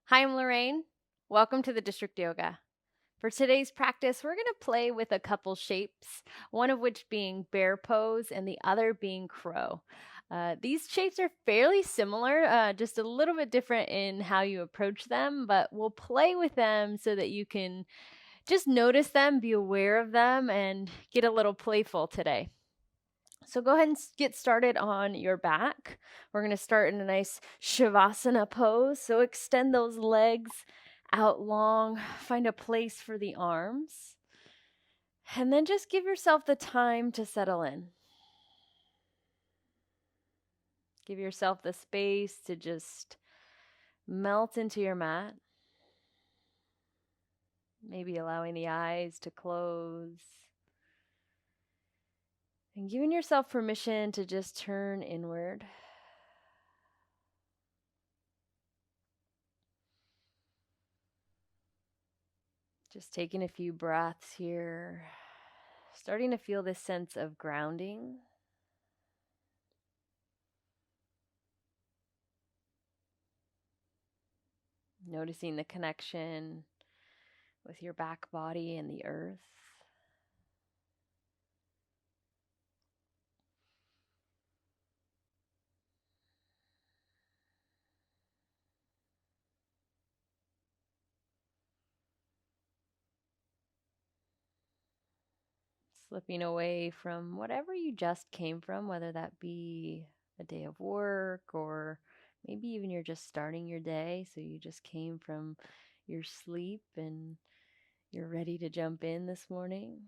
Hi, I'm Lorraine. Welcome to the District Yoga. For today's practice, we're going to play with a couple shapes, one of which being bear pose and the other being crow. These shapes are fairly similar, just a little bit different in how you approach them, but we'll play with them so that you can just notice them, be aware of them, and get a little playful today. So go ahead and get started on your back. We're going to start in a nice Shavasana pose. So extend those legs out long. Find a place for the arms. And then just give yourself the time to settle in. Give yourself the space to just melt into your mat. Maybe allowing the eyes to close. And giving yourself permission to just turn inward. Just taking a few breaths here, starting to feel this sense of grounding. Noticing the connection with your back body and the earth. Slipping away from whatever you just came from, whether that be a day of work or maybe even you're just starting your day. So you just came from your sleep and you're ready to jump in this morning.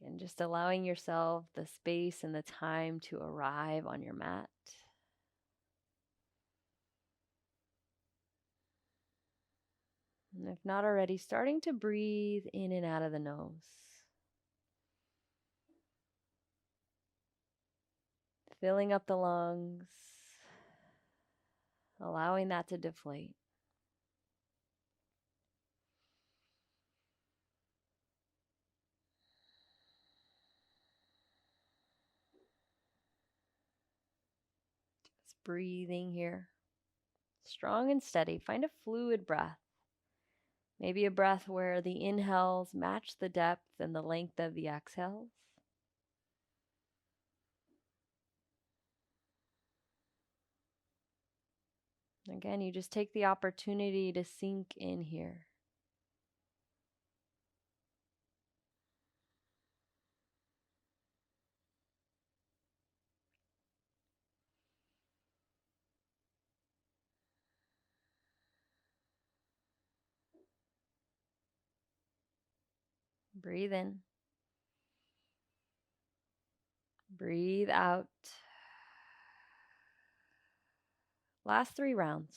Again, just allowing yourself the space and the time to arrive on your mat. And if not already, starting to breathe in and out of the nose. Filling up the lungs, allowing that to deflate. Just breathing here, strong and steady. Find a fluid breath. Maybe a breath where the inhales match the depth and the length of the exhales. Again, you just take the opportunity to sink in here. Breathe in. Breathe out. Last 3 rounds.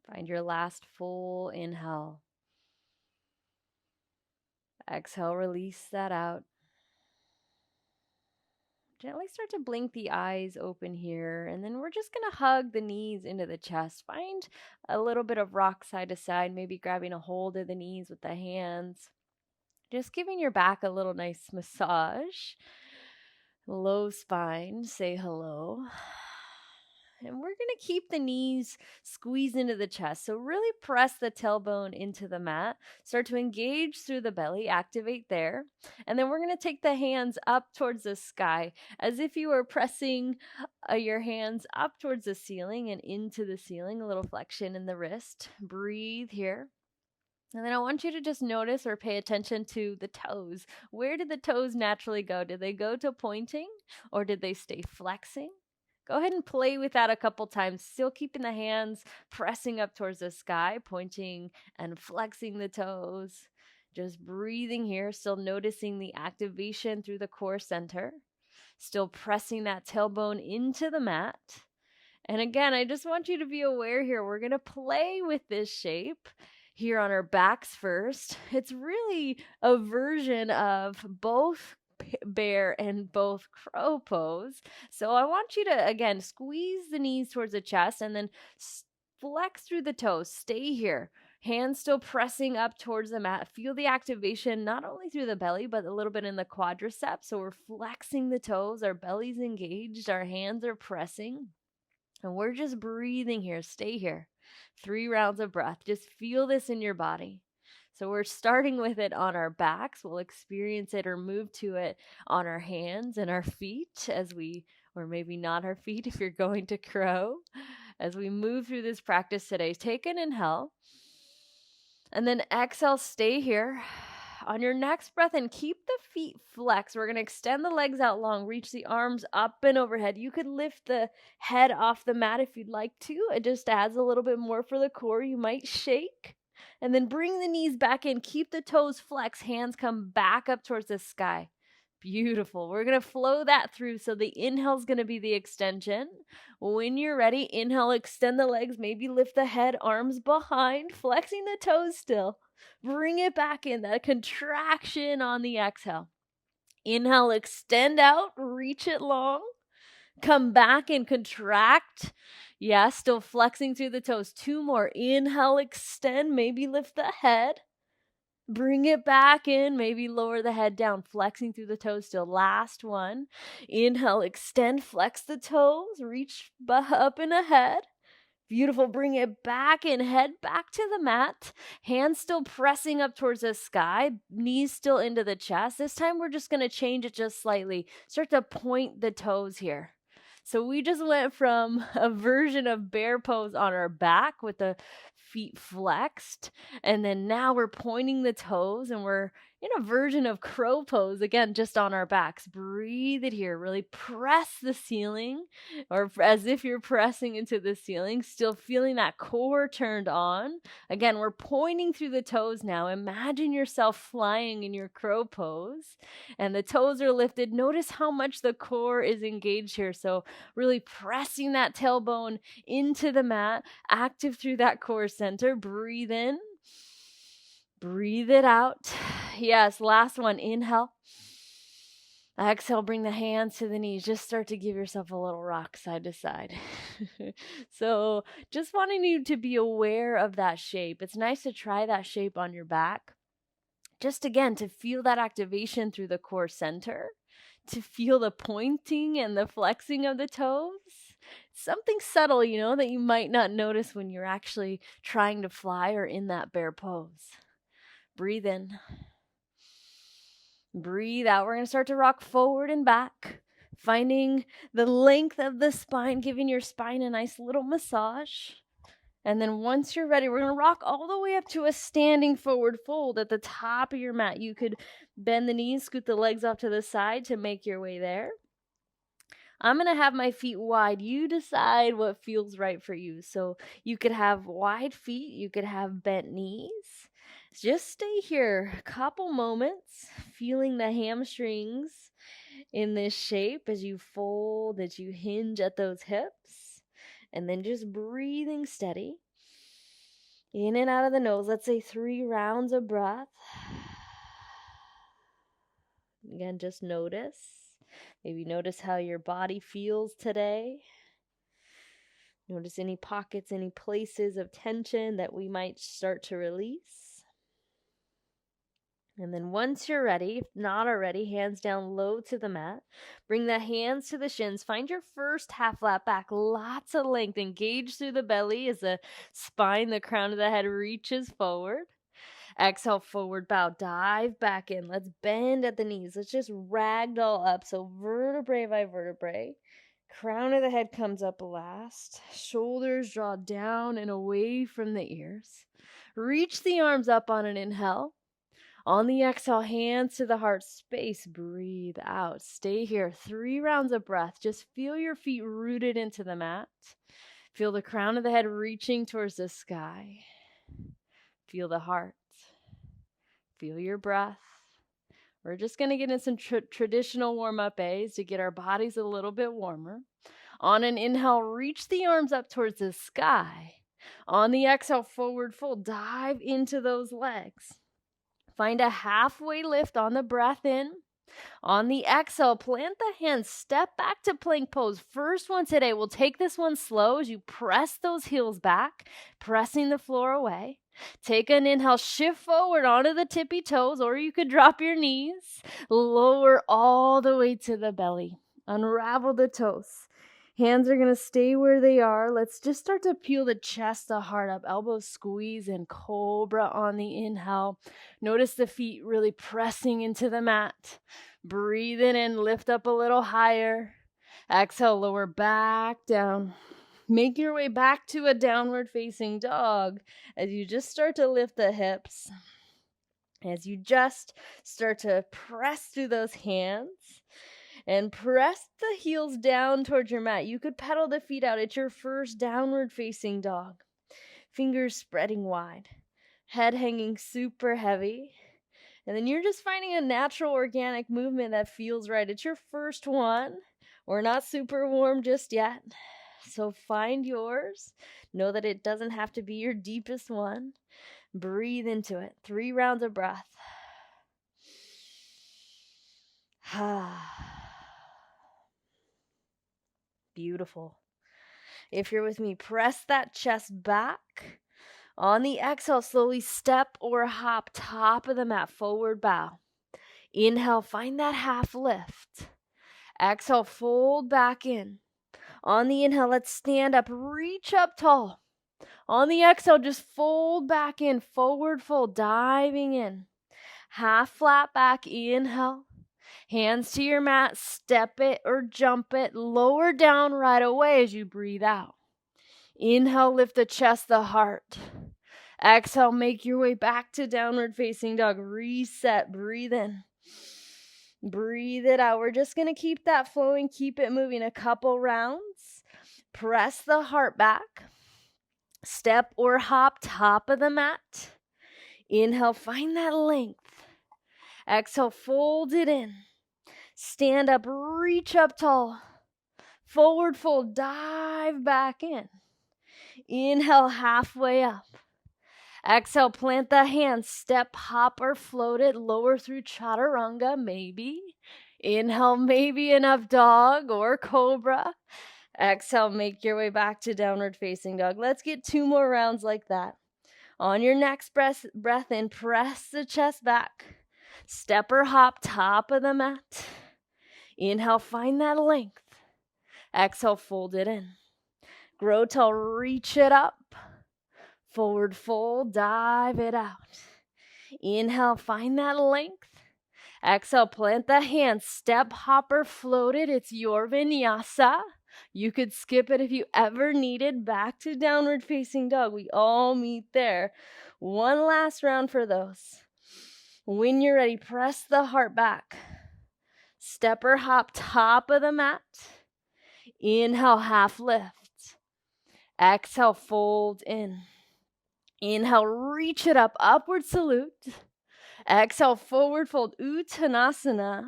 Find your last full inhale. Exhale, release that out. Gently start to blink the eyes open here, and then we're just going to hug the knees into the chest. Find a little bit of rock side to side, maybe grabbing a hold of the knees with the hands. Just giving your back a little nice massage. Low spine, say hello. And we're going to keep the knees squeezed into the chest. So really press the tailbone into the mat. Start to engage through the belly, activate there. And then we're going to take the hands up towards the sky as if you were pressing your hands up towards the ceiling and into the ceiling, a little flexion in the wrist. Breathe here. And then I want you to just notice or pay attention to the toes. Where did the toes naturally go? Did they go to pointing or did they stay flexing? Go ahead and play with that a couple times, still keeping the hands pressing up towards the sky, pointing and flexing the toes. Just breathing here, still noticing the activation through the core center. Still pressing that tailbone into the mat. And again, I just want you to be aware here. We're going to play with this shape here on our backs first. It's really a version of both bear and both crow pose. So I want you to, again, squeeze the knees towards the chest and then flex through the toes. Stay here. Hands still pressing up towards the mat. Feel the activation not only through the belly, but a little bit in the quadriceps. So we're flexing the toes, our belly's engaged, our hands are pressing. And we're just breathing here. Stay here. 3 rounds of breath. Just feel this in your body. So we're starting with it on our backs. We'll experience it or move to it on our hands and our feet or maybe not our feet if you're going to crow. As we move through this practice today, take an inhale. And then exhale, stay here. On your next breath in, keep the feet flexed. We're going to extend the legs out long, reach the arms up and overhead. You could lift the head off the mat if you'd like to. It just adds a little bit more for the core. You might shake. And then bring the knees back in. Keep the toes flexed. Hands come back up towards the sky. Beautiful. We're going to flow that through. So the inhale is going to be the extension. When you're ready, inhale, extend the legs, maybe lift the head, arms behind, flexing the toes still. Bring it back in, that contraction on the exhale. Inhale, extend out, reach it long. Come back and contract. Yeah, still flexing through the toes. 2 more. Inhale, extend, maybe lift the head. Bring it back in, maybe lower the head down, flexing through the toes still. Last one. Inhale, extend, flex the toes, reach up and ahead. Beautiful. Bring it back in, head back to the mat. Hands still pressing up towards the sky, knees still into the chest. This time we're just going to change it just slightly. Start to point the toes here. So we just went from a version of bear pose on our back with the feet flexed, and then now we're pointing the toes and we're in a version of crow pose, again, just on our backs. Breathe it here. Really press the ceiling, or as if you're pressing into the ceiling, still feeling that core turned on. Again, we're pointing through the toes now. Imagine yourself flying in your crow pose, and the toes are lifted. Notice how much the core is engaged here. So really pressing that tailbone into the mat, active through that core center. Breathe in. Breathe it out. Yes, last one. Inhale. Exhale, bring the hands to the knees. Just start to give yourself a little rock side to side. So just wanting you to be aware of that shape. It's nice to try that shape on your back. Just again, to feel that activation through the core center, to feel the pointing and the flexing of the toes. Something subtle, that you might not notice when you're actually trying to fly or in that bear pose. Breathe in. Breathe out. We're going to start to rock forward and back, finding the length of the spine, giving your spine a nice little massage. And then once you're ready, we're going to rock all the way up to a standing forward fold at the top of your mat. You could bend the knees, scoot the legs off to the side to make your way there. I'm going to have my feet wide. You decide what feels right for you. So you could have wide feet. You could have bent knees. Just stay here a couple moments, feeling the hamstrings in this shape as you fold, as you hinge at those hips. And then just breathing steady. In and out of the nose. Let's say 3 rounds of breath. Again, just notice. Maybe notice how your body feels today. Notice any pockets, any places of tension that we might start to release. And then once you're ready, if not already, hands down low to the mat. Bring the hands to the shins. Find your first half flat back. Lots of length. Engage through the belly as the spine, the crown of the head reaches forward. Exhale, forward bow. Dive back in. Let's bend at the knees. Let's just ragdoll up. So vertebrae by vertebrae. Crown of the head comes up last. Shoulders draw down and away from the ears. Reach the arms up on an inhale. On the exhale, hands to the heart space. Breathe out. Stay here. 3 rounds of breath. Just feel your feet rooted into the mat. Feel the crown of the head reaching towards the sky. Feel the heart. Feel your breath. We're just going to get in some traditional warm-up A's to get our bodies a little bit warmer. On an inhale, reach the arms up towards the sky. On the exhale, forward fold. Dive into those legs. Find a halfway lift on the breath in. On the exhale, plant the hands, step back to plank pose. First one today. We'll take this one slow as you press those heels back, pressing the floor away. Take an inhale, shift forward onto the tippy toes, or you could drop your knees. Lower all the way to the belly. Unravel the toes. Hands are going to stay where they are. Let's just start to peel the chest, the heart up. Elbows squeeze in, cobra on the inhale. Notice the feet really pressing into the mat. Breathe in, lift up a little higher. Exhale, lower back down. Make your way back to a downward facing dog as you just start to lift the hips. As you just start to press through those hands and press the heels down towards your mat. You could pedal the feet out. It's your first downward facing dog. Fingers spreading wide. Head hanging super heavy. And then you're just finding a natural organic movement that feels right. It's your first one. We're not super warm just yet. So find yours. Know that it doesn't have to be your deepest one. Breathe into it. 3 rounds of breath. Beautiful. If you're with me, press that chest back. On the exhale, slowly step or hop, top of the mat, forward bow. Inhale, find that half lift. Exhale, fold back in. On the inhale, let's stand up, reach up tall. On the exhale, just fold back in, forward fold, diving in. Half flat back, inhale. Hands to your mat, step it or jump it, lower down right away as you breathe out. Inhale, lift the chest, the heart. Exhale, make your way back to downward facing dog. Reset, breathe in. Breathe it out. We're just going to keep that flowing, keep it moving a couple rounds. Press the heart back. Step or hop, top of the mat. Inhale, find that length. Exhale, fold it in. Stand up, reach up tall. Forward fold, dive back in. Inhale, halfway up. Exhale, plant the hands, step, hop, or float it, lower through chaturanga, maybe. Inhale, maybe an up dog or cobra. Exhale, make your way back to downward facing dog. Let's get 2 more rounds like that. On your next breath in, press the chest back. Step or hop, top of the mat. Inhale, find that length. Exhale, fold it in. Grow tall, reach it up. Forward fold, dive it out. Inhale, find that length. Exhale, plant the hands, step, hop, or float it. It's your vinyasa. You could skip it if you ever needed. Back to downward facing dog. We all meet there. One last round for those. When you're ready, press the heart back. Step or hop, top of the mat. Inhale, half lift. Exhale, fold in. Inhale, reach it up, upward salute. Exhale, forward fold, Uttanasana.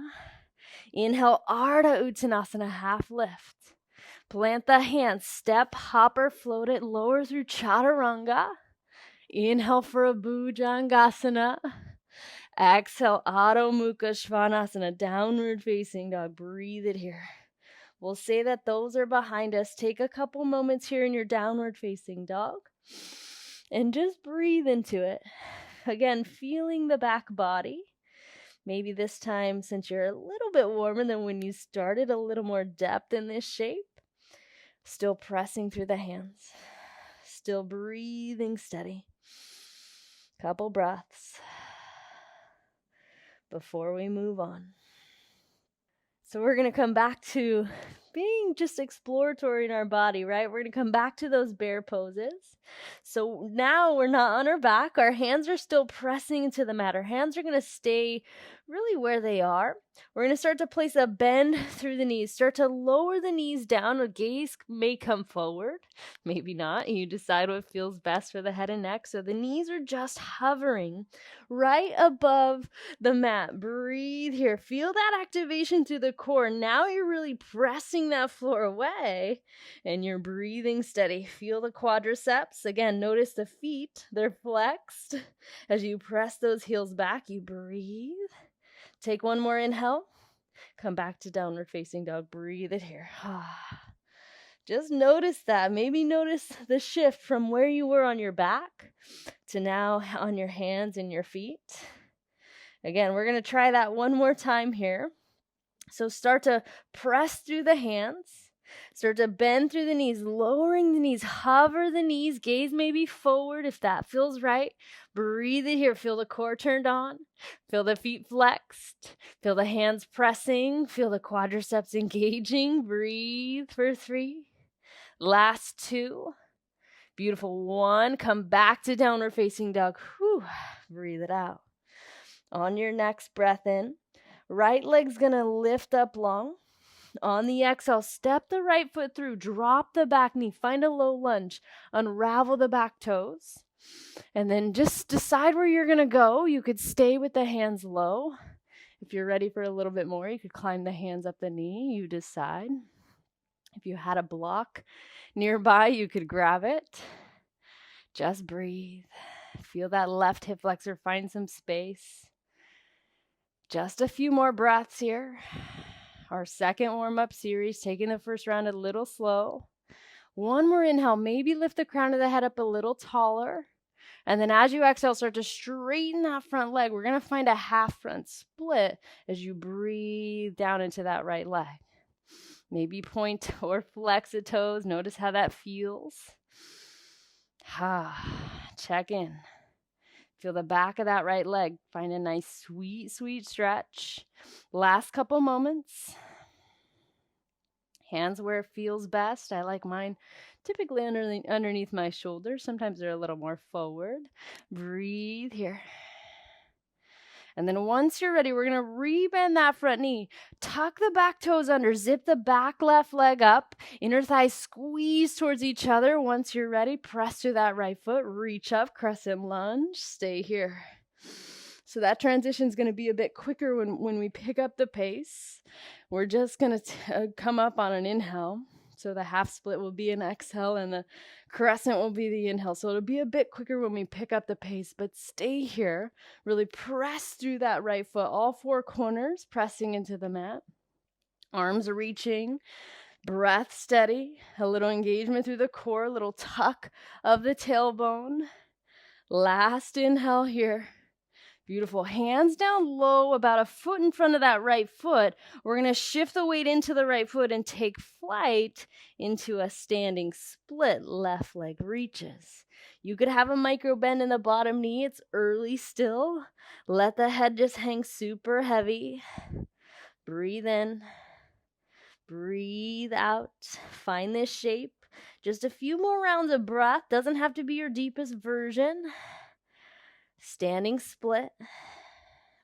Inhale, Ardha Uttanasana, half lift. Plant the hands, step, hop, or float it, lower through chaturanga. Inhale for a bhujangasana. Exhale, Adho Mukha Svanasana, downward facing dog. Breathe it here. We'll say that those are behind us. Take a couple moments here in your downward facing dog and just breathe into it. Again, feeling the back body. Maybe this time, since you're a little bit warmer than when you started, a little more depth in this shape. Still pressing through the hands. Still breathing steady. Couple breaths before we move on. So we're going to come back to being just exploratory in our body, right? We're going to come back to those bear poses. So now we're not on our back. Our hands are still pressing into the mat. Our hands are going to stay really where they are. We're going to start to place a bend through the knees. Start to lower the knees down. A gaze may come forward. Maybe not. You decide what feels best for the head and neck. So the knees are just hovering right above the mat. Breathe here. Feel that activation through the core. Now you're really pressing that floor away and you're breathing steady. Feel the quadriceps. Again, notice the feet. They're flexed. As you press those heels back, you breathe. Take one more inhale. Come back to downward facing dog. Breathe it here. Just notice that. Maybe notice the shift from where you were on your back to now on your hands and your feet. Again, we're going to try that one more time here. So start to press through the hands. Start to bend through the knees, lowering the knees, hover the knees, gaze maybe forward if that feels right. Breathe it here. Feel the core turned on. Feel the feet flexed. Feel the hands pressing. Feel the quadriceps engaging. Breathe for 3. Last 2. Beautiful. 1. Come back to downward facing dog. Whew. Breathe it out. On your next breath in, right leg's going to lift up long. On the exhale, step the right foot through, drop the back knee, find a low lunge, unravel the back toes, and then just decide where you're going to go. You could stay with the hands low. If you're ready for a little bit more, you could climb the hands up the knee. You decide. If you had a block nearby, you could grab it. Just breathe. Feel that left hip flexor, find some space. Just a few more breaths here. Our second warm-up series, taking the first round a little slow. One more inhale, maybe lift the crown of the head up a little taller. And then as you exhale, start to straighten that front leg. We're going to find a half front split as you breathe down into that right leg. Maybe point or flex the toes. Notice how that feels. Check in. Feel the back of that right leg. Find a nice, sweet, sweet stretch. Last couple moments. Hands where it feels best. I like mine typically underneath my shoulders. Sometimes they're a little more forward. Breathe here. And then once you're ready, we're going to rebend that front knee. Tuck the back toes under. Zip the back left leg up. Inner thighs squeeze towards each other. Once you're ready, press through that right foot. Reach up, crescent lunge. Stay here. So that transition is going to be a bit quicker when we pick up the pace. We're just going to come up on an inhale. So the half split will be an exhale and the crescent will be the inhale. So it'll be a bit quicker when we pick up the pace, but stay here. Really press through that right foot, all 4 corners, pressing into the mat. Arms are reaching, breath steady, a little engagement through the core, a little tuck of the tailbone. Last inhale here. Beautiful. Hands down low, about a foot in front of that right foot. We're going to shift the weight into the right foot and take flight into a standing split. Left leg reaches. You could have a micro bend in the bottom knee. It's early still. Let the head just hang super heavy. Breathe in. Breathe out. Find this shape. Just a few more rounds of breath. Doesn't have to be your deepest version. Standing split.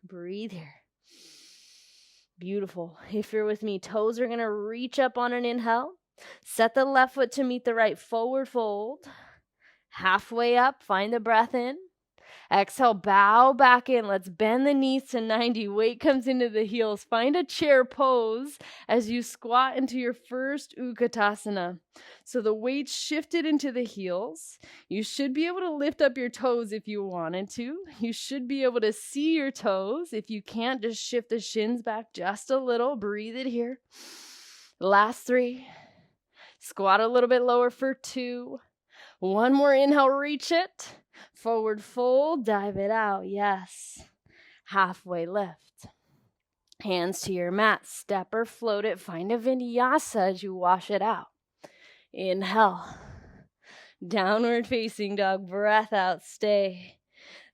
Breathe here. Beautiful. If you're with me, toes are going to reach up on an inhale. Set the left foot to meet the right, forward fold. Halfway up, find the breath in. Exhale, bow back in. Let's bend the knees to 90. Weight comes into the heels. Find a chair pose as you squat into your first Utkatasana. So the weight shifted into the heels. You should be able to lift up your toes if you wanted to. You should be able to see your toes. If you can't, just shift the shins back just a little. Breathe it here. Last 3. Squat a little bit lower for 2. One more inhale, reach it. Forward fold, dive it out. Yes. Halfway lift. Hands to your mat. Step or float it. Find a vinyasa as you wash it out. Inhale. Downward facing dog. Breath out. Stay.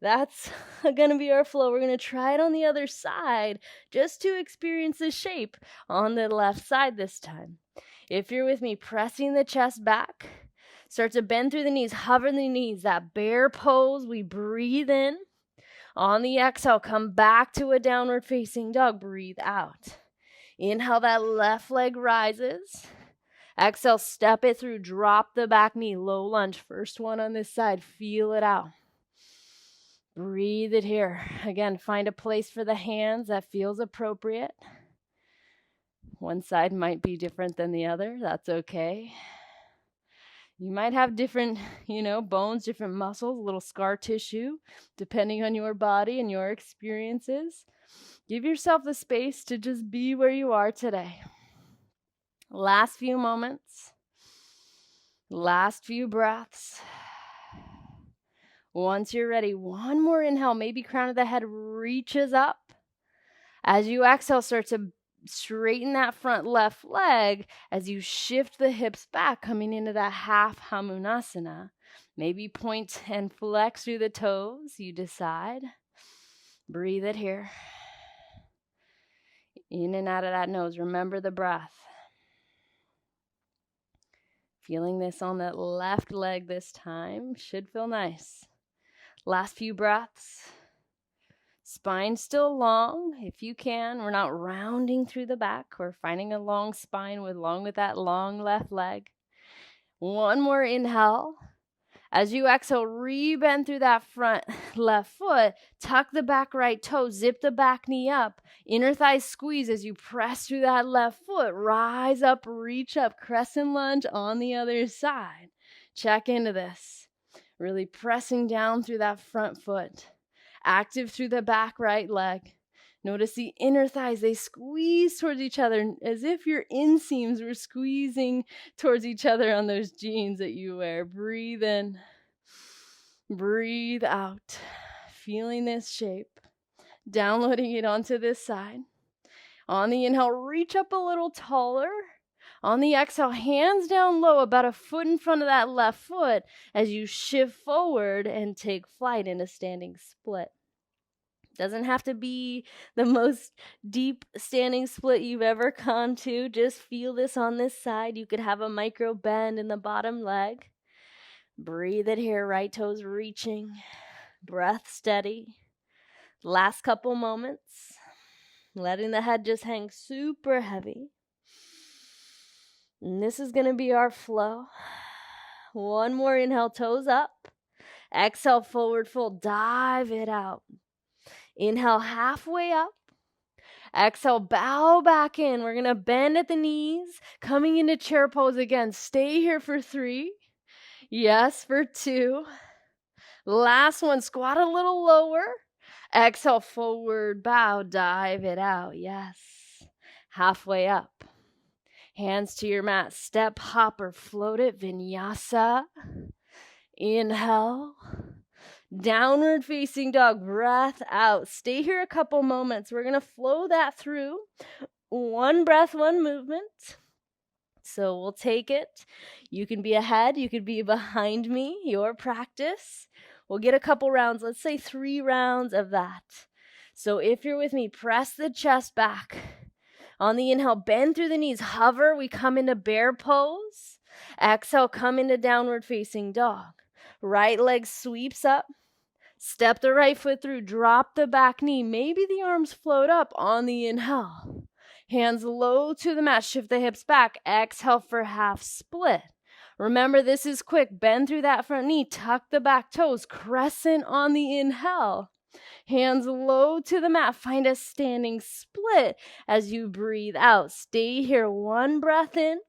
That's going to be our flow. We're going to try it on the other side just to experience the shape on the left side this time. If you're with me, pressing the chest back. Start to bend through the knees, hover the knees, that bear pose. We breathe in. On the exhale, come back to a downward facing dog. Breathe out. Inhale, that left leg rises. Exhale, step it through, drop the back knee, low lunge. First one on this side, feel it out. Breathe it here. Again, find a place for the hands that feels appropriate. One side might be different than the other. That's okay. You might have different, bones, different muscles, a little scar tissue, depending on your body and your experiences. Give yourself the space to just be where you are today. Last few moments. Last few breaths. Once you're ready, one more inhale. Maybe crown of the head reaches up. As you exhale, start to straighten that front left leg as you shift the hips back, coming into that half Hamunasana. Maybe point and flex through the toes, you decide. Breathe it here. In and out of that nose. Remember the breath. Feeling this on that left leg this time. Should feel nice. Last few breaths. Spine still long, if you can. We're not rounding through the back. We're finding a long spine along with that long left leg. One more inhale. As you exhale, rebend through that front left foot. Tuck the back right toe. Zip the back knee up. Inner thighs squeeze as you press through that left foot. Rise up, reach up. Crescent lunge on the other side. Check into this. Really pressing down through that front foot. Active through the back right leg. Notice the inner thighs, they squeeze towards each other as if your inseams were squeezing towards each other on those jeans that you wear. Breathe in, breathe out. Feeling this shape. Downloading it onto this side. On the inhale, reach up a little taller. On the exhale, hands down low, about a foot in front of that left foot as you shift forward and take flight in a standing split. Doesn't have to be the most deep standing split you've ever gone to. Just feel this on this side. You could have a micro bend in the bottom leg. Breathe it here, right toes reaching. Breath steady. Last couple moments. Letting the head just hang super heavy. And this is going to be our flow. One more inhale, toes up. Exhale, forward fold. Dive it out. Inhale, halfway up. Exhale, bow back in. We're going to bend at the knees. Coming into chair pose again. Stay here for 3. Yes, for 2. Last one, squat a little lower. Exhale, forward, bow, dive it out. Yes. Halfway up. Hands to your mat. Step, hop, or float it. Vinyasa. Inhale. Downward facing dog. Breath out. Stay here a couple moments. We're going to flow that through. One breath, one movement. So we'll take it. You can be ahead. You could be behind me. Your practice. We'll get a couple rounds. Let's say 3 rounds of that. So if you're with me, press the chest back. On the inhale, bend through the knees. Hover. We come into bear pose. Exhale, come into downward facing dog. Right leg sweeps up. Step the right foot through. Drop the back knee. Maybe the arms float up on the inhale. Hands low to the mat. Shift the hips back. Exhale for half split. Remember, this is quick. Bend through that front knee. Tuck the back toes. Crescent on the inhale. Hands low to the mat. Find a standing split as you breathe out. Stay here. One breath in.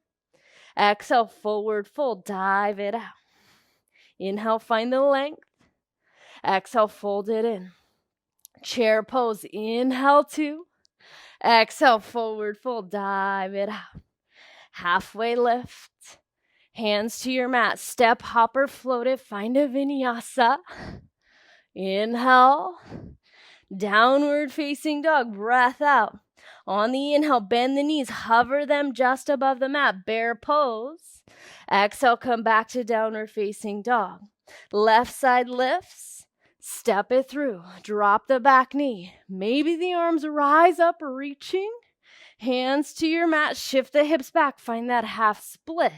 Exhale, forward fold. Dive it out. Inhale, find the length. Exhale, fold it in. Chair pose. Inhale, 2. Exhale, forward fold. Dive it out. Halfway lift. Hands to your mat. Step, hop, or float it. Find a vinyasa. Inhale. Downward facing dog. Breath out. On the inhale, bend the knees. Hover them just above the mat. Bear pose. Exhale, come back to downward facing dog. Left side lifts. Step it through. Drop the back knee. Maybe the arms rise up, reaching. Hands to your mat. Shift the hips back. Find that half split.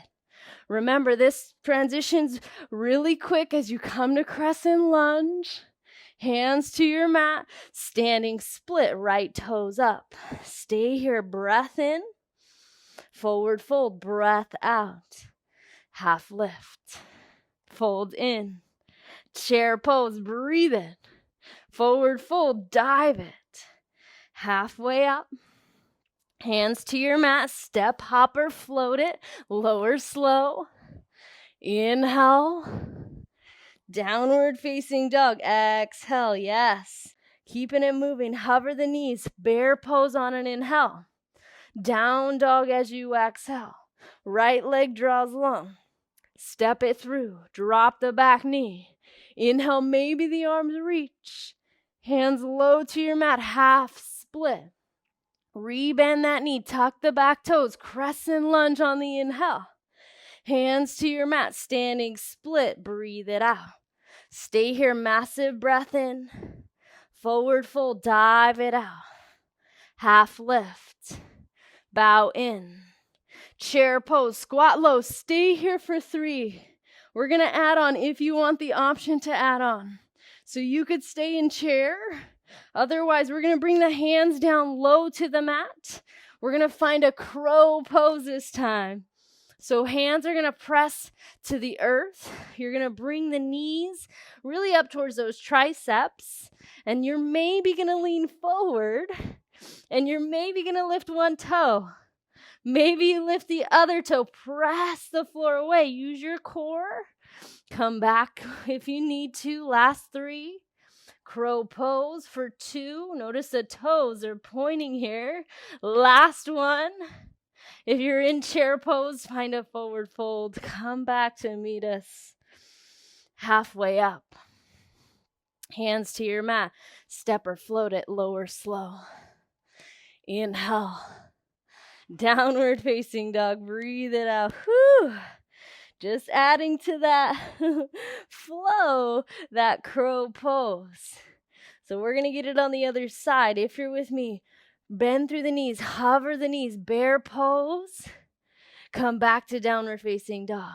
Remember, this transition's really quick as you come to crescent lunge. Hands to your mat. Standing split. Right toes up. Stay here. Breath in. Forward fold. Breath out. Half lift. Fold in. Chair pose. Breathe in. Forward fold. Dive it. Halfway up. Hands to your mat. Step, hop, or float it. Lower slow. Inhale. Downward facing dog. Exhale. Yes. Keeping it moving, hover the knees, bear pose on an inhale. Down dog as you exhale. Right leg draws long. Step it through, drop the back knee. Inhale, maybe the arms reach. Hands low to your mat, half split. Rebend that knee, tuck the back toes, crescent lunge on the inhale. Hands to your mat, standing split, breathe it out. Stay here, massive breath in. Forward fold, dive it out. Half lift, bow in. Chair pose, squat low, stay here for 3. We're gonna add on if you want the option to add on. So you could stay in chair. Otherwise, we're gonna bring the hands down low to the mat. We're gonna find a crow pose this time. So hands are gonna press to the earth. You're gonna bring the knees really up towards those triceps. And you're maybe gonna lean forward. And you're maybe gonna lift one toe. Maybe you lift the other toe, press the floor away, use your core. Come back if you need to. Last 3. Crow pose for 2. Notice the toes are pointing here. Last one. If you're in chair pose, find a forward fold. Come back to meet us halfway up. Hands to your mat. Step or float it, lower slow. Inhale. Downward facing dog. Breathe it out. Whew. Just adding to that flow, that crow pose. So we're going to get it on the other side. If you're with me, bend through the knees, hover the knees, bear pose. Come back to downward facing dog.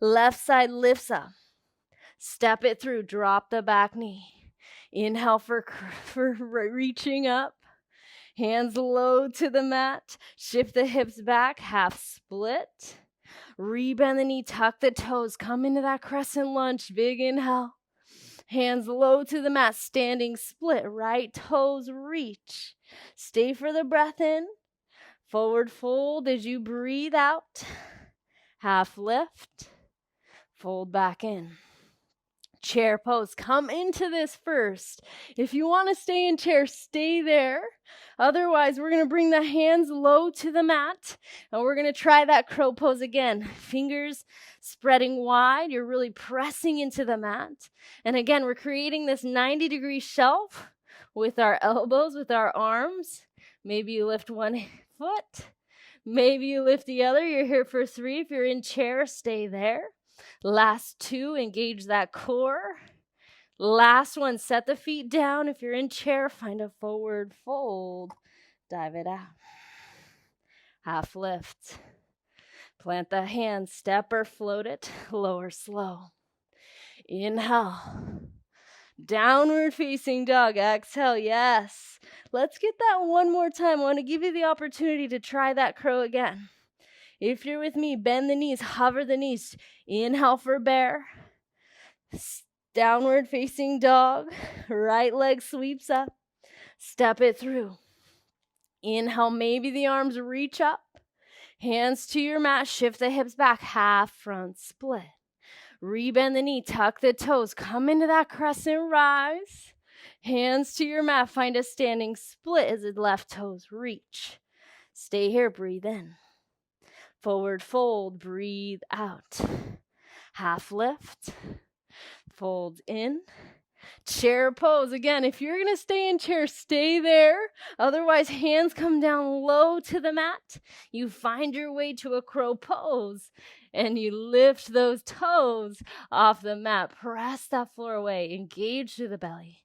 Left side lifts up. Step it through, drop the back knee. Inhale for reaching up. Hands low to the mat. Shift the hips back, half split. Rebend the knee, tuck the toes. Come into that crescent lunge. Big inhale. Hands low to the mat, standing split. Right toes reach. Stay for the breath in. Forward fold as you breathe out. Half lift. Fold back in. Chair pose. Come into this first. If you want to stay in chair, stay there. Otherwise, we're going to bring the hands low to the mat, and we're going to try that crow pose again. Fingers spreading wide. You're really pressing into the mat. And again, we're creating this 90-degree shelf with our elbows, with our arms. Maybe you lift one foot. Maybe you lift the other. You're here for 3. If you're in chair, stay there. Last 2, engage that core. Last one, set the feet down. If you're in chair, find a forward fold. Dive it out. Half lift. Plant the hands, step or float it, lower slow. Inhale. Downward facing dog. Exhale, yes. Let's get that one more time. I want to give you the opportunity to try that crow again. If you're with me, bend the knees, hover the knees. Inhale for bear. Downward facing dog. Right leg sweeps up. Step it through. Inhale, maybe the arms reach up. Hands to your mat, shift the hips back, half front split. Rebend the knee, tuck the toes, come into that crescent rise. Hands to your mat, find a standing split as the left toes reach. Stay here, breathe in. Forward fold, breathe out. Half lift, fold in. Chair pose. Again, if you're going to stay in chair, stay there. Otherwise, hands come down low to the mat. You find your way to a crow pose, and you lift those toes off the mat. Press that floor away. Engage through the belly.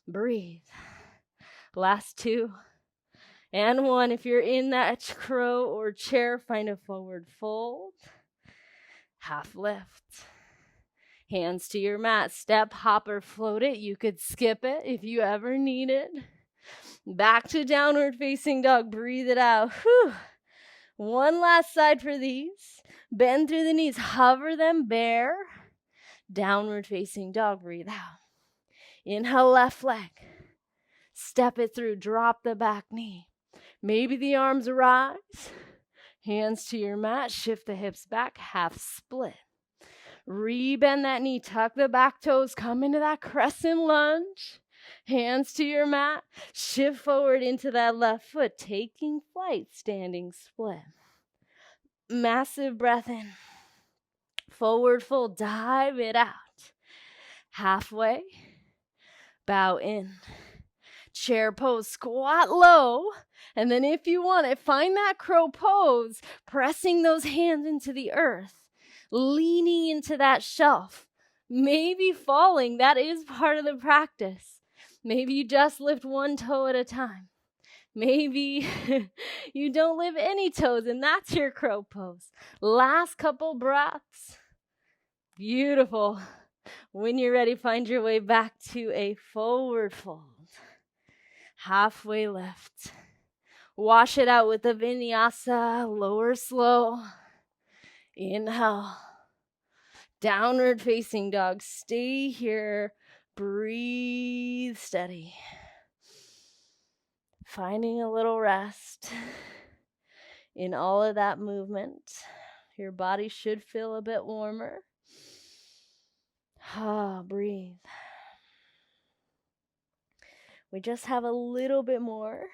Breathe. Last 2. And 1, if you're in that crow or chair, find a forward fold. Half lift. Hands to your mat. Step, hop, or float it. You could skip it if you ever need it. Back to downward facing dog. Breathe it out. Whew. One last side for these. Bend through the knees. Hover them, bear. Downward facing dog. Breathe out. Inhale, left leg. Step it through. Drop the back knee. Maybe the arms rise. Hands to your mat. Shift the hips back. Half split. Rebend that knee. Tuck the back toes. Come into that crescent lunge. Hands to your mat. Shift forward into that left foot, taking flight, standing split. Massive breath in. Forward fold, dive it out. Halfway, bow in. Chair pose, squat low. And then if you want it, find that crow pose, pressing those hands into the earth, leaning into that shelf, maybe falling. That is part of the practice. Maybe you just lift one toe at a time. Maybe you don't lift any toes, and that's your crow pose. Last couple breaths. Beautiful. When you're ready, find your way back to a forward fold. Halfway lift. Wash it out with the vinyasa. Lower slow. Inhale. Downward facing dog. Stay here. Breathe steady. Finding a little rest in all of that movement. Your body should feel a bit warmer. Breathe. We just have a little bit more.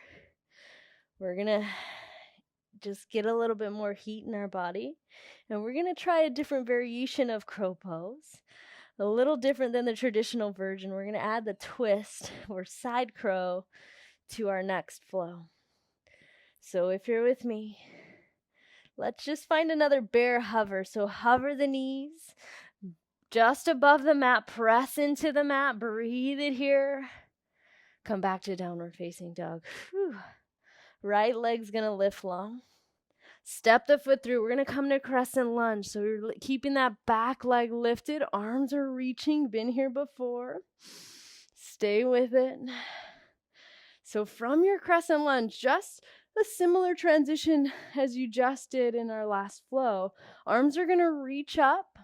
We're going to just get a little bit more heat in our body. And we're going to try a different variation of crow pose. A little different than the traditional version. We're going to add the twist or side crow to our next flow. So if you're with me, let's just find another bear hover. So hover the knees just above the mat. Press into the mat. Breathe it here. Come back to downward facing dog. Whew. Right leg's going to lift long. Step the foot through. We're going to come to crescent lunge. So you're keeping that back leg lifted. Arms are reaching. Been here before. Stay with it. So from your crescent lunge, just a similar transition as you just did in our last flow. Arms are going to reach up.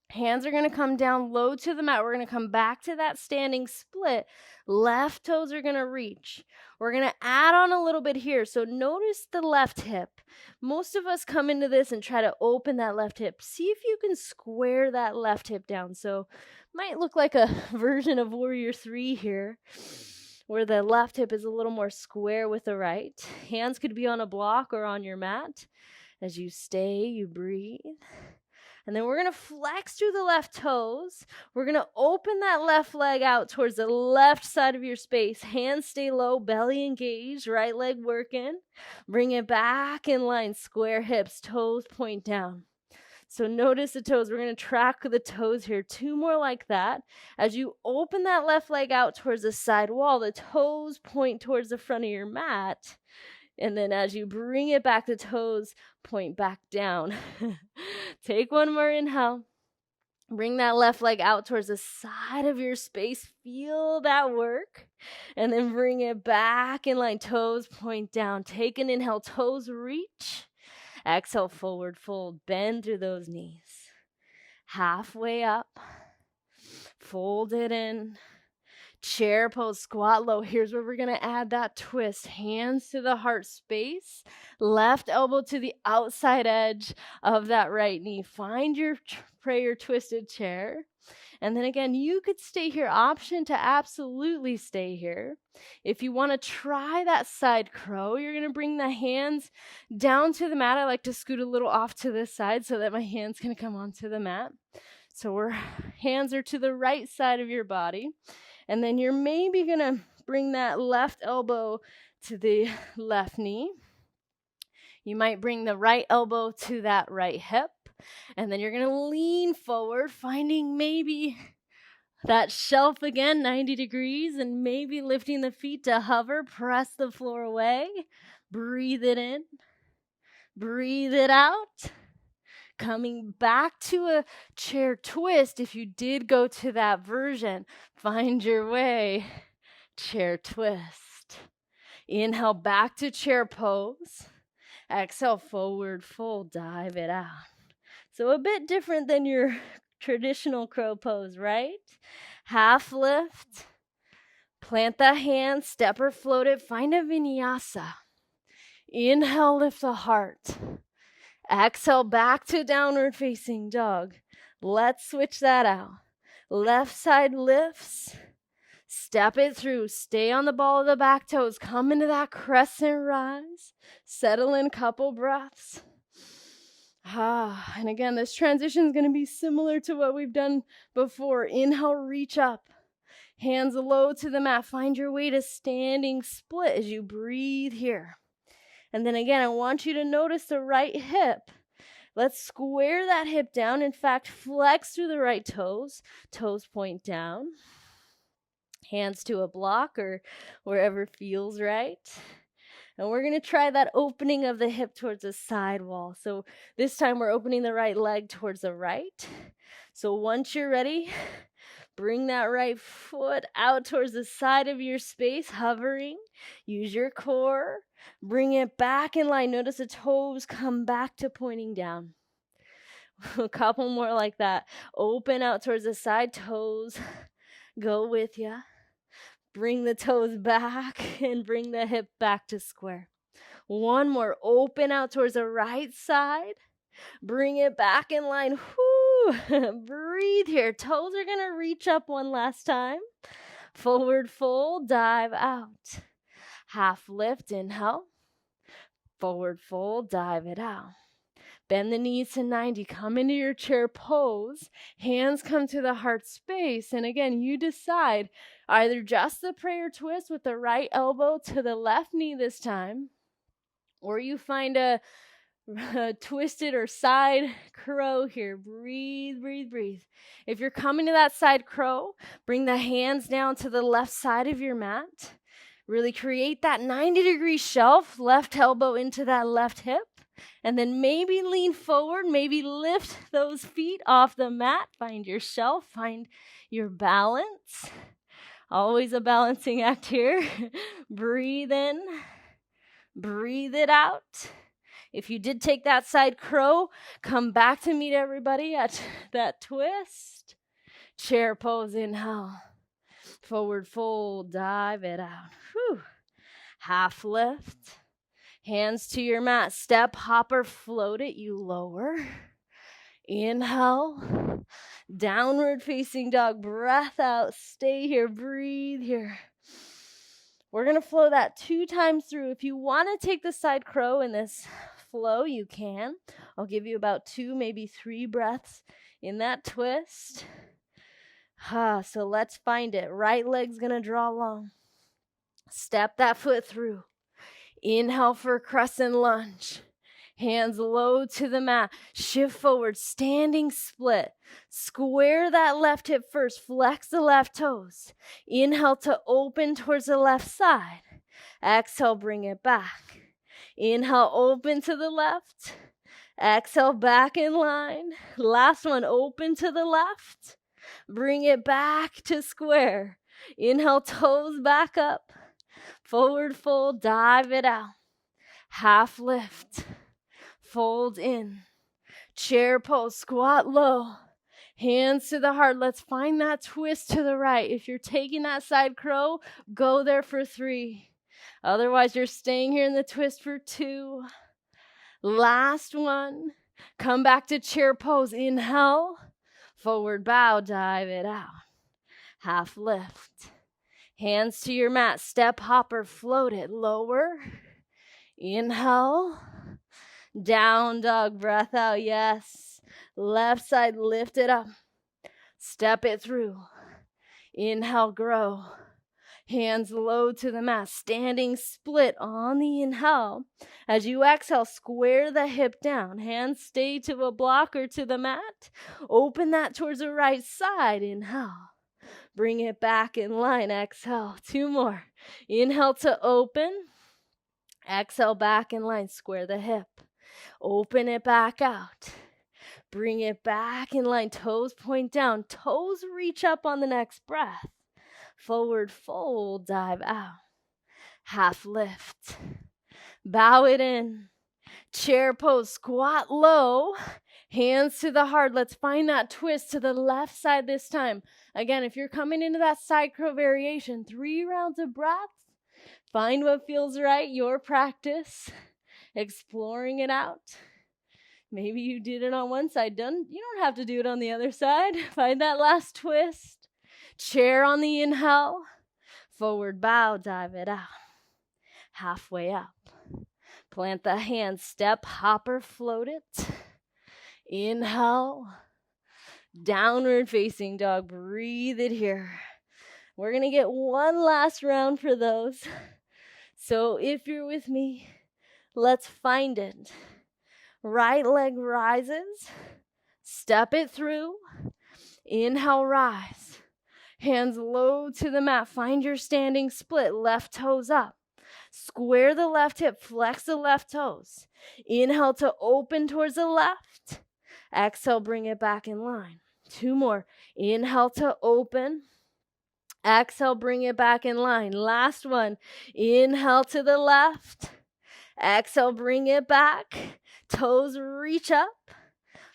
Hands are going to come down low to the mat. We're going to come back to that standing split. Left toes are going to reach. We're going to add on a little bit here. So notice the left hip. Most of us come into this and try to open that left hip. See if you can square that left hip down. So might look like a version of Warrior 3 here, where the left hip is a little more square with the right. Hands could be on a block or on your mat. As you stay, you breathe. And then we're going to flex through the left toes. We're going to open that left leg out towards the left side of your space. Hands stay low, belly engaged, right leg working. Bring it back in line, square hips, toes point down. So notice the toes. We're going to track the toes here. 2 more like that. As you open that left leg out towards the side wall, the toes point towards the front of your mat. And then as you bring it back, the toes point back down. Take one more inhale. Bring that left leg out towards the side of your space. Feel that work. And then bring it back in line. Toes point down. Take an inhale. Toes reach. Exhale, forward fold. Bend through those knees. Halfway up. Fold it in. Chair pose, squat low. Here's where we're going to add that twist. Hands to the heart space. Left elbow to the outside edge of that right knee. Find your prayer twisted chair. And then again, you could stay here. Option to absolutely stay here. If you want to try that side crow, you're going to bring the hands down to the mat. I like to scoot a little off to this side so that my hands can come onto the mat. So our hands are to the right side of your body. And then you're maybe going to bring that left elbow to the left knee. You might bring the right elbow to that right hip. And then you're going to lean forward, finding maybe that shelf again, 90 degrees, and maybe lifting the feet to hover. Press the floor away. Breathe it in. Breathe it out. Coming back to a chair twist. If you did go to that version, find your way. Chair twist. Inhale back to chair pose. Exhale, forward fold. Dive it out. So a bit different than your traditional crow pose, right? Half lift. Plant the hand. Step or float it. Find a vinyasa. Inhale, lift the heart. Exhale back to downward facing dog. Let's switch that out. Left side lifts. Step it through. Stay on the ball of the back toes. Come into that crescent rise. Settle in, couple breaths. And again, this transition is going to be similar to what we've done before. Inhale, reach up. Hands low to the mat. Find your way to standing split as you breathe here. And then again, I want you to notice the right hip. Let's square that hip down. In fact, flex through the right toes. Toes point down. Hands to a block or wherever feels right. And we're going to try that opening of the hip towards the side wall. So this time we're opening the right leg towards the right. So once you're ready, bring that right foot out towards the side of your space, hovering. Use your core. Bring it back in line. Notice the toes come back to pointing down. A couple more like that. Open out towards the side, toes go with you. Bring the toes back and bring the hip back to square. One more. Open out towards the right side. Bring it back in line. Breathe here. Toes are going to reach up one last time. Forward fold, dive out. Half lift, inhale. Forward fold, dive it out. Bend the knees to 90. Come into your chair pose. Hands come to the heart space. And again, you decide either just the prayer twist with the right elbow to the left knee this time, or you find a twisted or side crow here. Breathe, breathe, breathe. If you're coming to that side crow, bring the hands down to the left side of your mat. Really create that 90-degree shelf, left elbow into that left hip. And then maybe lean forward, maybe lift those feet off the mat. Find your shelf, find your balance. Always a balancing act here. Breathe in, breathe it out. If you did take that side crow, come back to meet everybody at that twist. Chair pose, inhale. Forward fold, dive it out. Half lift. Hands to your mat. Step, hopper, float it. You lower. Inhale. Downward facing dog. Breath out. Stay here. Breathe here. We're going to flow that 2 times through. If you want to take the side crow in this flow, you can. I'll give you about 2, maybe 3 breaths in that twist. So let's find it. Right leg's going to draw long. Step that foot through. Inhale for a crescent lunge. Hands low to the mat. Shift forward, standing split. Square that left hip first. Flex the left toes. Inhale to open towards the left side. Exhale, bring it back. Inhale, open to the left. Exhale, back in line. Last one, open to the left. Bring it back to square. Inhale, toes back up. Forward fold, dive it out. Half lift. Fold in. Chair pose, squat low. Hands to the heart. Let's find that twist to the right. If you're taking that side crow, go there for 3. Otherwise, you're staying here in the twist for 2. Last one. Come back to chair pose. Inhale. Forward bow, dive it out. Half lift. Hands to your mat. Step, hopper, float it. Lower. Inhale. Down dog, breath out. Yes. Left side, lift it up. Step it through. Inhale, grow. Hands low to the mat. Standing split on the inhale. As you exhale, square the hip down. Hands stay to a block or to the mat. Open that towards the right side. Inhale. Bring it back in line. Exhale. 2 more. Inhale to open. Exhale back in line. Square the hip. Open it back out. Bring it back in line. Toes point down. Toes reach up on the next breath. Forward fold. Dive out. Half lift. Bow it in. Chair pose. Squat low. Hands to the heart. Let's find that twist to the left side this time. Again, if you're coming into that side crow variation, 3 rounds of breaths. Find what feels right, your practice. Exploring it out. Maybe you did it on one side. You don't have to do it on the other side. Find that last twist. Chair on the inhale. Forward bow, dive it out. Halfway up. Plant the hands, step, hopper, float it. Inhale. Downward facing dog. Breathe it here. We're going to get one last round for those. So if you're with me, let's find it. Right leg rises. Step it through. Inhale, rise. Hands low to the mat. Find your standing split. Left toes up. Square the left hip. Flex the left toes. Inhale to open towards the left. Exhale, bring it back in line. 2 more. Inhale to open. Exhale, bring it back in line. Last one. Inhale to the left. Exhale, bring it back. Toes reach up.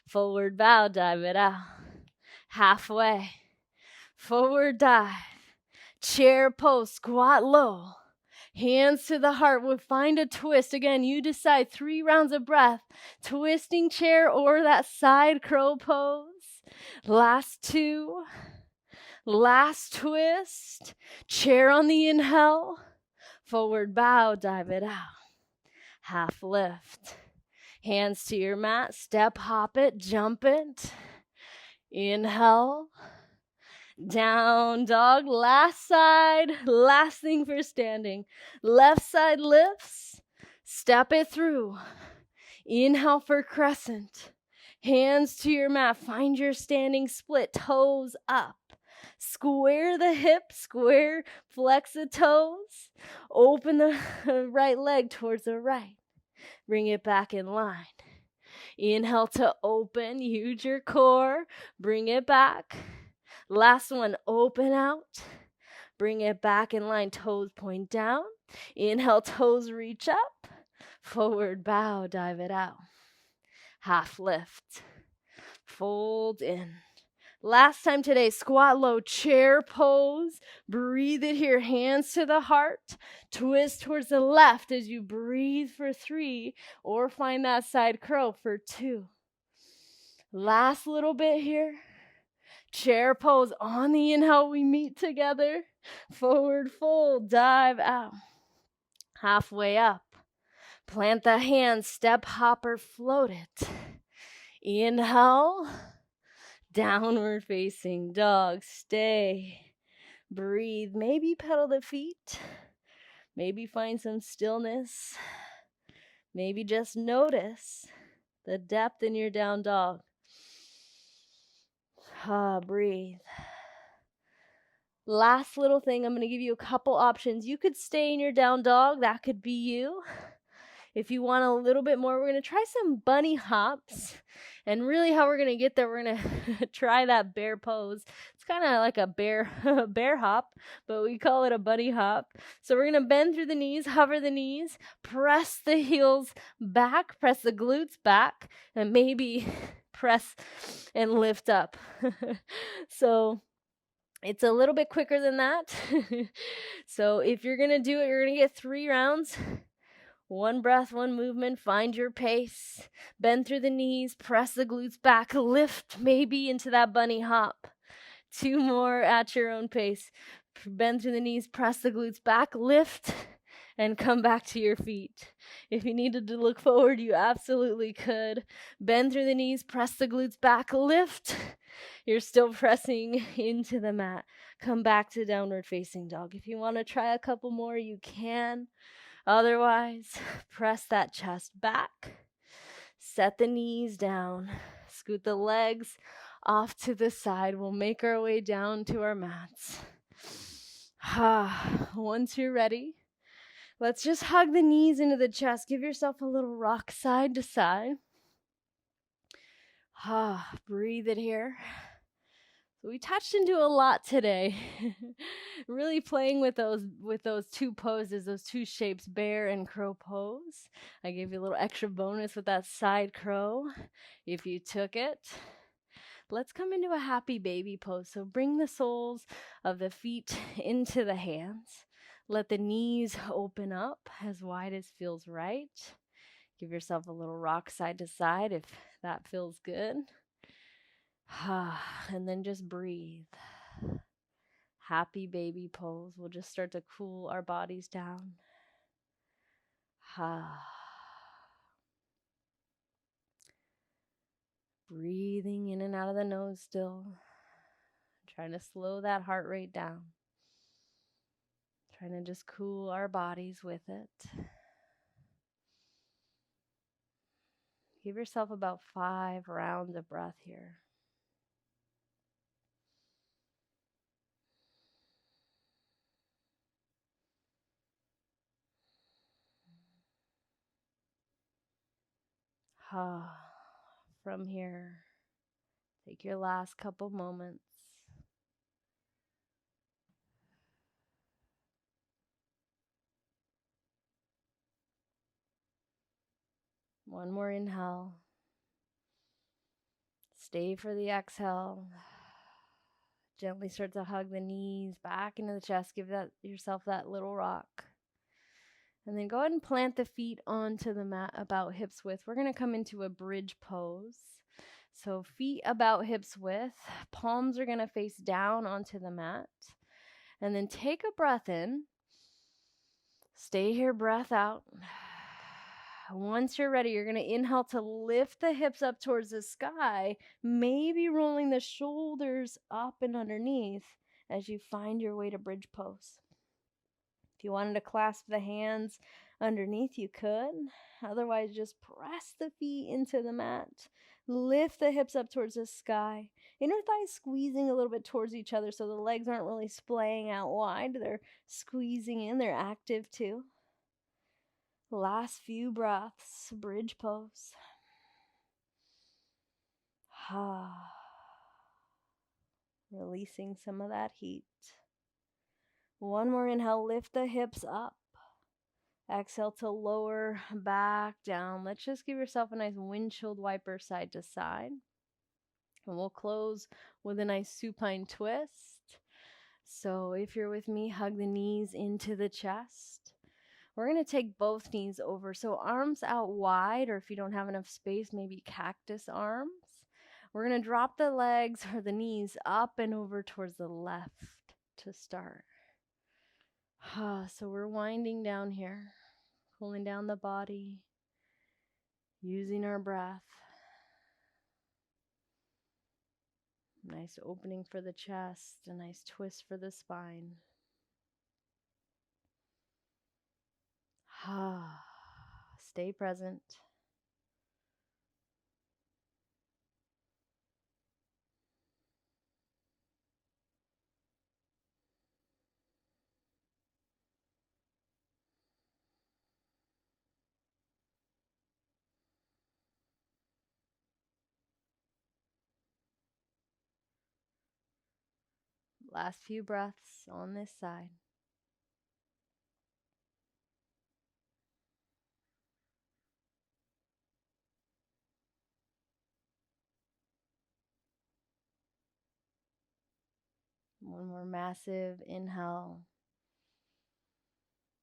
Forward bow, dive it out. Halfway. Forward dive. Chair pose, squat low. Hands to the heart. We'll find a twist. Again, you decide. 3 rounds of breath. Twisting chair or that side crow pose. Last 2. Last twist. Chair on the inhale. Forward bow, dive it out. Half lift. Hands to your mat. Step, hop it, jump it. Inhale. Down dog. Last side. Last thing for standing. Left side lifts. Step it through. Inhale for crescent. Hands to your mat. Find your standing split. Toes up. Square the hips, square, flex the toes. Open the right leg towards the right. Bring it back in line. Inhale to open, use your core. Bring it back. Last one, open out. Bring it back in line, toes point down. Inhale, toes reach up. Forward bow, dive it out. Half lift. Fold in. Last time today, squat low, chair pose. Breathe it here, hands to the heart. Twist towards the left as you breathe for 3, or find that side crow for 2. Last little bit here. Chair pose on the inhale, we meet together. Forward fold, dive out. Halfway up. Plant the hands, step, hopper, float it. Inhale. Downward facing dog. Stay. Breathe. Maybe pedal the feet. Maybe find some stillness. Maybe just notice the depth in your down dog. Breathe. Last little thing, I'm going to give you a couple options. You could stay in your down dog. That could be you. If you want a little bit more, we're going to try some bunny hops. And really how we're going to get there, we're going to try that bear pose. It's kind of like a bear hop, but we call it a bunny hop. So we're going to bend through the knees, hover the knees, press the heels back, press the glutes back, and maybe press and lift up. So it's a little bit quicker than that. So if you're going to do it, you're going to get 3 rounds. 1 breath, 1 movement, find your pace. Bend through the knees, press the glutes back, lift maybe into that bunny hop. 2 more at your own pace. Bend through the knees, press the glutes back, lift, and come back to your feet. If you needed to look forward, you absolutely could. Bend through the knees, press the glutes back, lift. You're still pressing into the mat. Come back to downward facing dog. If you want to try a couple more, you can. Otherwise, press that chest back. Set the knees down. Scoot the legs off to the side. We'll make our way down to our mats. Once you're ready, let's just hug the knees into the chest. Give yourself a little rock side to side. Breathe it here. So we touched into a lot today. Really playing with those 2 poses, those 2 shapes, bear and crow pose. I gave you a little extra bonus with that side crow if you took it. Let's come into a happy baby pose. So bring the soles of the feet into the hands. Let the knees open up as wide as feels right. Give yourself a little rock side to side if that feels good. And then just breathe. happy baby pose. We'll just start to cool our bodies down. Breathing in and out of the nose still. Trying to slow that heart rate down. Trying to just cool our bodies with it. Give yourself about 5 rounds of breath here. From here, take your last couple moments. One more inhale. Stay for the exhale. Gently start to hug the knees back into the chest. Give yourself that little rock. And then go ahead and plant the feet onto the mat about hips width. We're going to come into a bridge pose. So feet about hips width. Palms are going to face down onto the mat. And then take a breath in. Stay here, breath out. Once you're ready, you're going to inhale to lift the hips up towards the sky, maybe rolling the shoulders up and underneath as you find your way to bridge pose. If you wanted to clasp the hands underneath, you could. Otherwise, just press the feet into the mat. Lift the hips up towards the sky. Inner thighs squeezing a little bit towards each other so the legs aren't really splaying out wide. They're squeezing in. They're active too. Last few breaths, bridge pose. Releasing some of that heat. One more inhale, lift the hips up. Exhale to lower back down. Let's just give yourself a nice windshield wiper side to side. And we'll close with a nice supine twist. So if you're with me, hug the knees into the chest. We're going to take both knees over. So arms out wide, or if you don't have enough space, maybe cactus arms. We're going to drop the legs or the knees up and over towards the left to start. So we're winding down here, cooling down the body, using our breath. Nice opening for the chest, a nice twist for the spine. Stay present. Last few breaths on this side. One more massive inhale.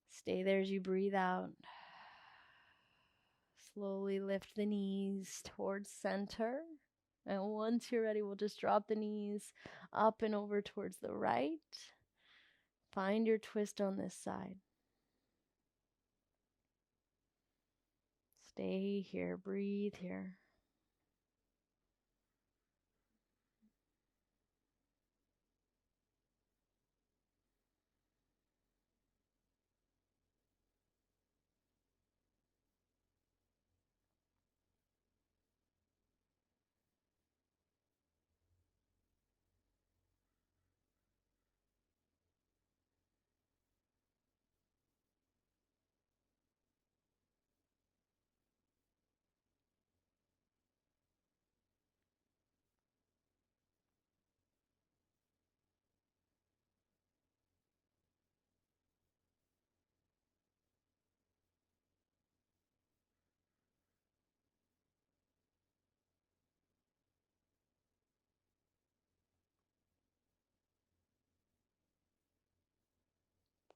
Stay there as you breathe out. Slowly lift the knees towards center. And once you're ready, we'll just drop the knees up and over towards the right. Find your twist on this side. Stay here, breathe here.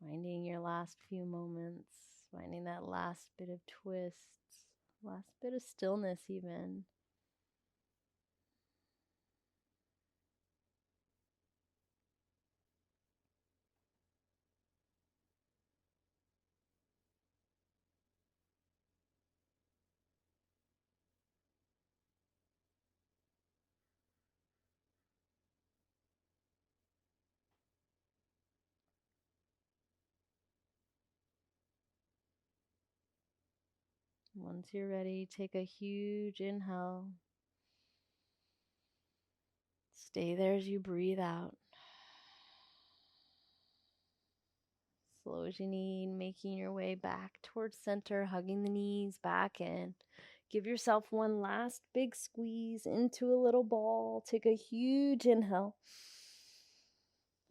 Finding your last few moments, finding that last bit of twist, last bit of stillness even. Once you're ready, take a huge inhale. Stay there as you breathe out. Slow as you need, making your way back towards center, hugging the knees back in. Give yourself one last big squeeze into a little ball. Take a huge inhale.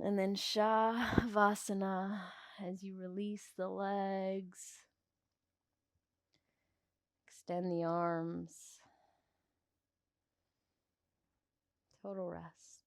And then Shavasana as you release the legs. Extend the arms. Total rest.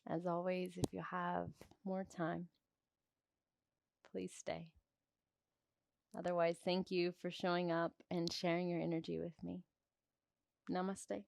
As always, if you have more time, please stay. Otherwise, thank you for showing up and sharing your energy with me. Namaste.